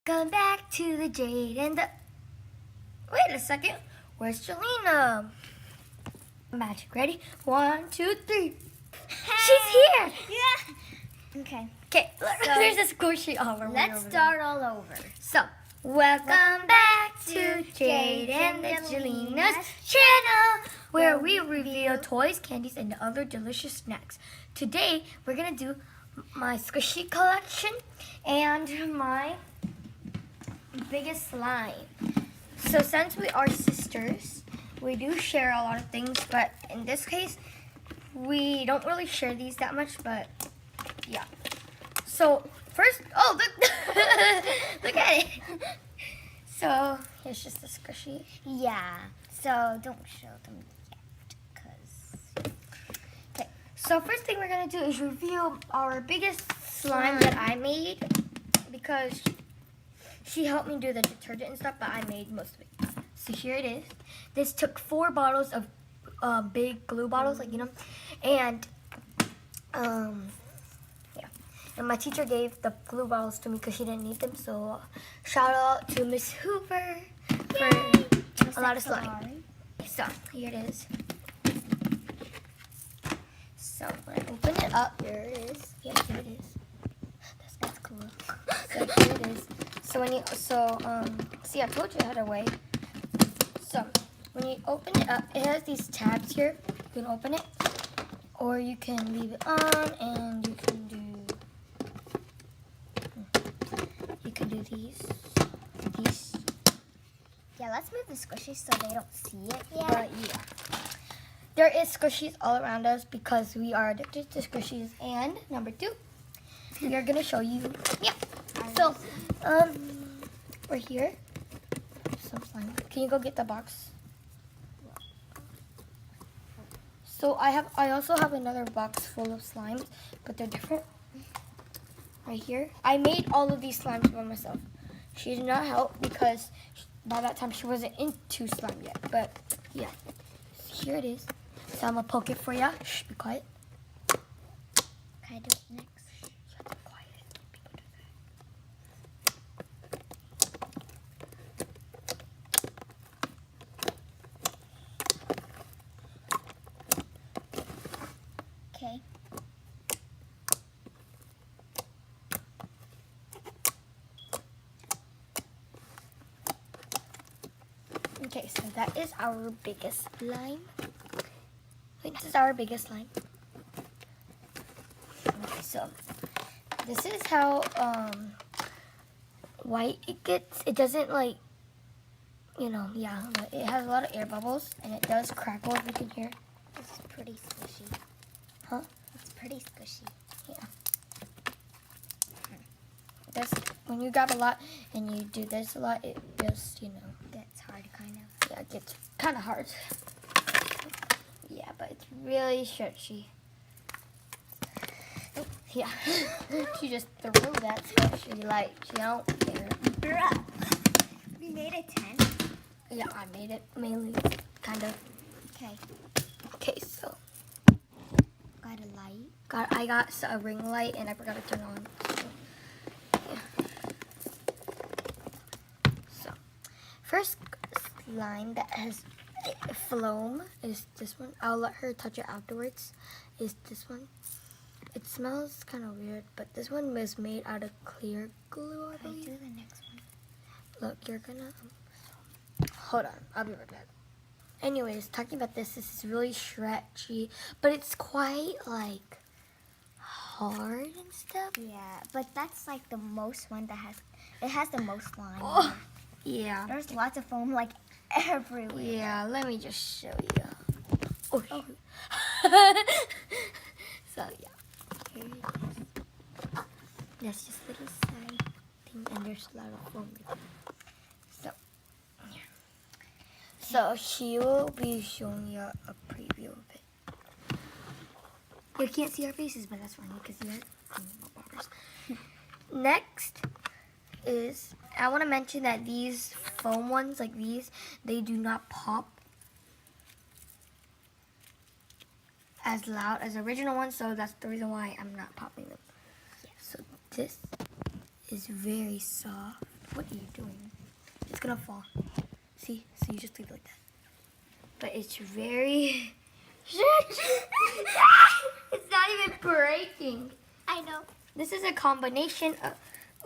Welcome back to the Jade and the... Wait a second. Where's Jelena? Magic. Ready? 1, 2, 3. She's here. Yeah. Okay. Okay, So, there's a squishy all over. Let's start all over. So, welcome back to Jade and the Jelena's channel, where we reveal toys, candies, and other delicious snacks. Today, we're gonna do my squishy collection and my biggest slime. So since we are sisters, we do share a lot of things, but in this case, we don't really share these that much, but yeah. So first, oh look, look at it. So here's just the squishy. Yeah. So don't show them yet, cause. Okay. So first thing we're gonna do is reveal our biggest slime that I made, because she helped me do the detergent and stuff, but I made most of it. So here it is. This took 4 bottles of big glue bottles, like, you know, and yeah. And my teacher gave the glue bottles to me because she didn't need them. So shout out to Miss Hoover for a lot of slime. So here it is. So when I open it up, here it is. Yeah, here it is. That's cool. So here it is. So when you see, I told you how to weigh. So when you open it up, it has these tabs here. You can open it, or you can leave it on, and you can do these. Yeah. Let's move the squishy so they don't see it yet. But yeah, there is squishies all around us because we are addicted to squishies. And number 2, we are gonna show you. Yeah. So we're here. Some slime. Can you go get the box? So I also have another box full of slimes, but they're different. Right here. I made all of these slimes by myself. She did not help because by that time she wasn't into slime yet. But yeah, here it is. So I'm gonna poke it for ya. Shh, be quiet. Can I do it next? You have to be quiet. People do that. Okay. Okay, so that is our biggest slime. Wait, this is our biggest slime. Okay, so this is how white it gets. It doesn't, like, you know, yeah, but it has a lot of air bubbles, and it does crackle, if you can hear. It's pretty squishy. Huh? It's pretty squishy. Yeah. This, when you grab a lot and you do this a lot, it just, you know, Gets hard, kind of. yeah, it gets kind of hard. Yeah, but it's really stretchy. Oh, yeah. She just threw that squishy, like, she don't care. We made a tent. Yeah, I made it mainly, kind of. Okay. Okay, so Got a light. I got a ring light and I forgot to turn on. So, first slime that has foam is this one. I'll let her touch it afterwards. Is this one. It smells kind of weird, but this one was made out of clear glue, I Can I believe. do the next one? Look, you're gonna... Hold on, I'll be right back. Anyways, talking about this is really stretchy, but it's quite, like, hard and stuff. Yeah, but that's like the most one that has the most slime. Oh, yeah. There's lots of foam like everywhere. Yeah, let me just show you. Oh. So, yeah. Here it is. That's just a little side thing, and there's a lot of foam. So, yeah. So, she will be showing you a preview of it. You can't see our faces, but that's fine. You can see our Next is, I want to mention that these foam ones, like these, they do not pop as loud as the original ones, so that's the reason why I'm not popping them. Yeah, so this is very soft. What are you doing? It's gonna fall. See? So you just leave it like that. But it's very... It's not even breaking. I know. This is a combination of...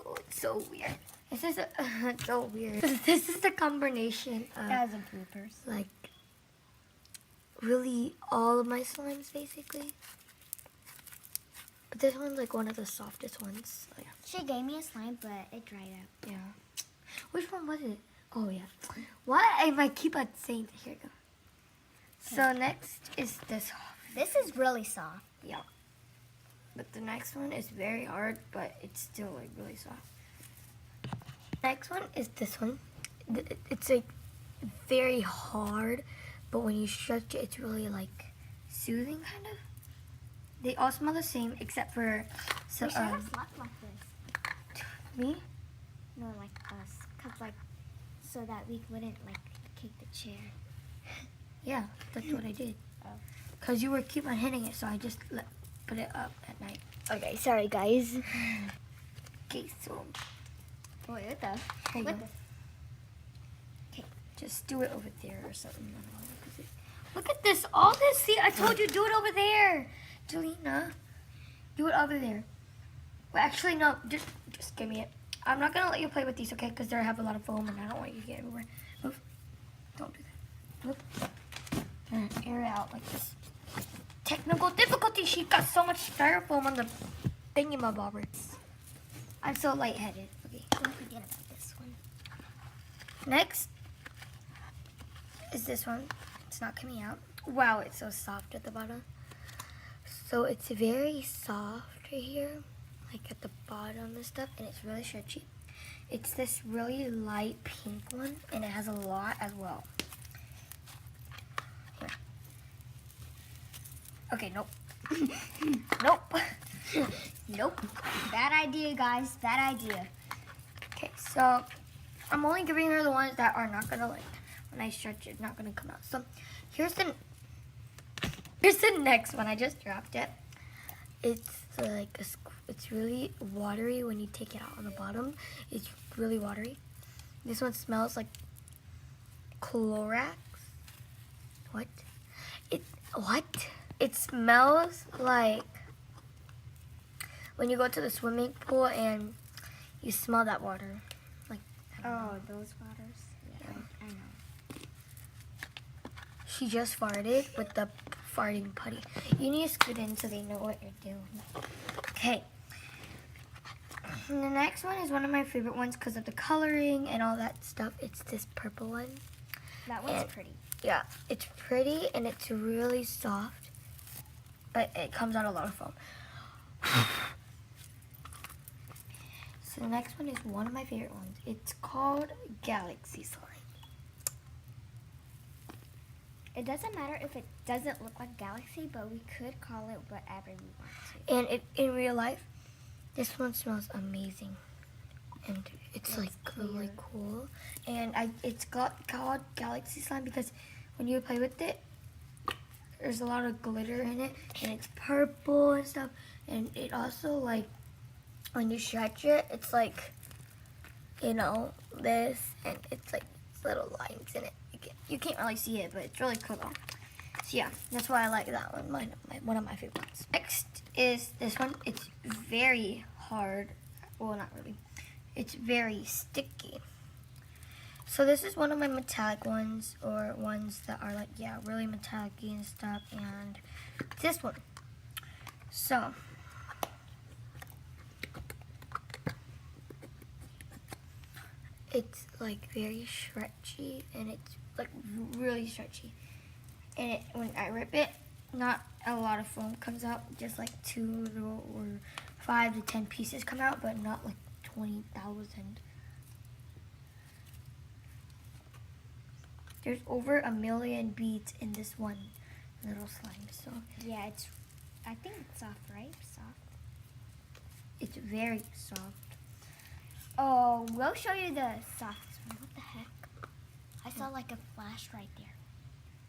Oh, it's so weird. This is a... it's so weird. This is the combination of... That was a bloopers. like really all of my slimes basically. But this one's like one of the softest ones. So, yeah. She gave me a slime, but it dried out. Yeah. Which one was it? Oh yeah. Why am I keep on saying that? Here you go. So next is this. This is really soft. Yeah. But the next one is very hard, but it's still like really soft. Next one is this one. It's like very hard, but when you stretch it, it's really like soothing kind of. They all smell the same except for We should have slept like this. me. No, like us. Cause like, so that we wouldn't like kick the chair. Yeah, that's what I did. Oh. Cause you were keep on hitting it, so I just put it up at night. Okay, sorry guys. Okay, so Wait, what the? here you What go. the? Just do it over there or something. I don't know, 'cause look at this, all this. See, I told you, do it over there. Jelena, do it over there. Well, actually, no, just give me it. I'm not going to let you play with these, okay? Because they have a lot of foam and I don't want you to get everywhere. Move. Don't do that. Move. Air it out like this. Technical difficulty. She got so much styrofoam on the thingamabobber. I'm so lightheaded. Okay. Don't forget about this one. Next is this one. It's not coming out. Wow, it's so soft at the bottom. So it's very soft right here, like at the bottom and stuff, and it's really stretchy. It's this really light pink one, and it has a lot as well. Here. Okay, nope. Nope. Nope. Bad idea, guys. Bad idea. Okay, so I'm only giving her the ones that are not gonna, like, when I stretch it, not gonna come out. So here's the next one. I just dropped it. It's like it's really watery when you take it out on the bottom. It's really watery. This one smells like Clorox. What? It smells like when you go to the swimming pool and you smell that water. Like, I don't know. Oh, those waters. Yeah, I know. She just farted with the farting putty. You need to scoot in so they know what you're doing. Okay. And the next one is one of my favorite ones because of the coloring and all that stuff. It's this purple one. That one's And- pretty. Yeah, it's pretty and it's really soft, but it comes out a lot of foam. So the next one is one of my favorite ones. It's called Galaxy Slime. It doesn't matter if it doesn't look like Galaxy, but we could call it whatever we want to. And in real life, this one smells amazing. And it's like really clear. cool. And it's called Galaxy Slime because when you play with it, there's a lot of glitter in it. And it's purple and stuff. And it also, like, when you stretch it, it's like, you know, this. And it's like little lines in it. You can't really see it, but it's really cool though. So yeah, that's why I like that one. One of my favorite ones. Next is this one. It's very hard. Well, not really. It's very sticky. So this is one of my metallic ones, or ones that are like, yeah, really metallic-y and stuff. And this one. So it's like very stretchy, and it's like really stretchy. And when I rip it, not a lot of foam comes out, just like 2 or 5 to 10 pieces come out, but not like 20,000. There's over 1 million beads in this one little slime, so Yeah, I think it's soft, right? Soft. it's very soft. Oh, we'll show you the softest one. What the heck? I saw like a flash right there.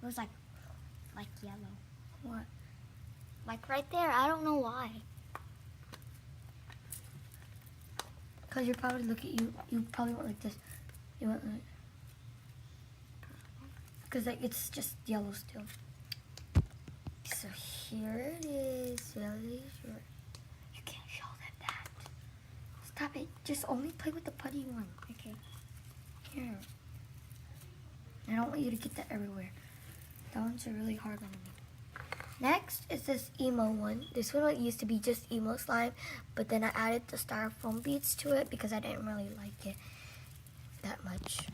It was like yellow. What? Like right there. I don't know why. Because you probably look at you probably want like this. You want like, because like it's just yellow still. So here it is, really short. You can't show them that. Stop it. Just only play with the putty one. Okay. Here. I don't want you to get that everywhere. That one's a really hard one to make. Next is this emo one. This one used to be just emo slime, but then I added the styrofoam beads to it because I didn't really like it that much.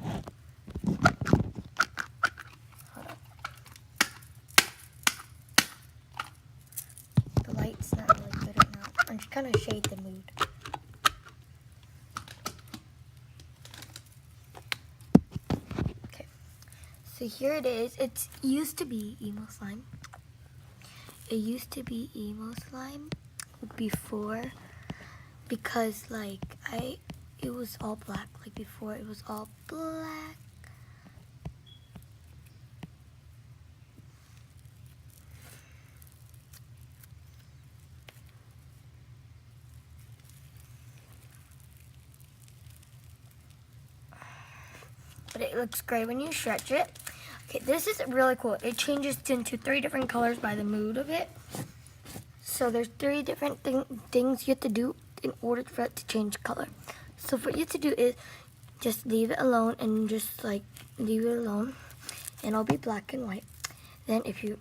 Hold on. The light's not really good right now. I'm just kind of shade the mood. Okay. So here it is. It used to be emo slime. It used to be emo slime before because like it was all black. Like before it was all black. But it looks great when you stretch it. Okay, this is really cool. It changes into 3 different colors by the mood of it. So there's 3 different things you have to do in order for it to change color. So for you to do is just leave it alone and just like leave it alone. And it'll be black and white. Then if you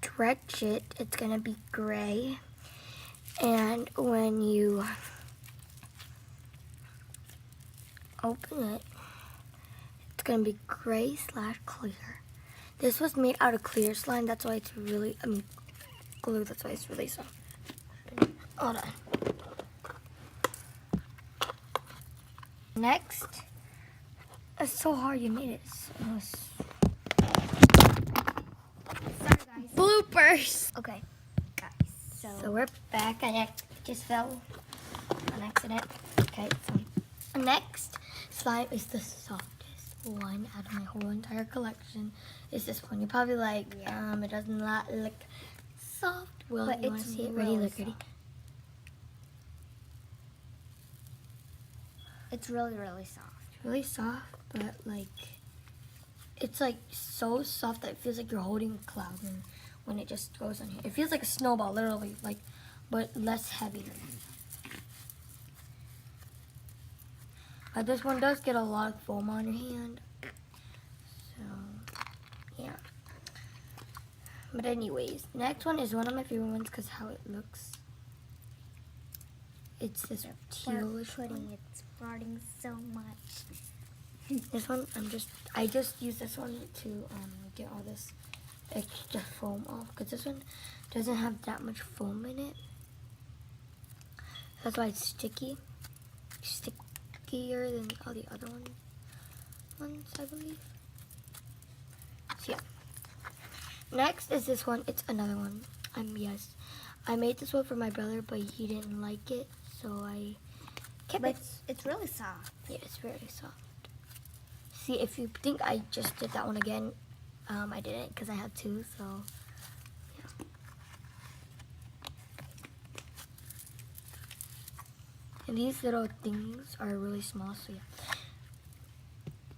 stretch it, it's going to be gray. And when you open it, it's gonna be gray / clear. This was made out of clear slime, that's why it's really, glue, that's why it's really soft. Hold on. Next, it's so hard you made it. Sorry, guys. Bloopers! Okay, guys. So we're back. I just fell on accident. Okay, so next slime is the softest one out of my whole entire collection. Is this one? You're probably like, it does not look soft. Well, But you want to it's see it? really Ready? Look, ready? It's really, really soft. It's really soft, but like, it's like so soft that it feels like you're holding a cloud when it just goes on here. It feels like a snowball, literally, like, but less heavy. But this one does get a lot of foam on your hand. So, yeah. But anyways, next one is one of my favorite ones because how it looks. It's this tealish pudding. one. It's farting so much. This one, I just use this one to get all this extra foam off because this one doesn't have that much foam in it. That's why it's sticky. Stickier than all the other ones, I believe. So yeah. Next is this one. It's another one. Yes, I made this one for my brother, but he didn't like it, so I kept it. It's really soft. Yeah, it's very soft. See, if you think I just did that one again, I didn't because I had 2, so yeah. And these little things are really small, so yeah.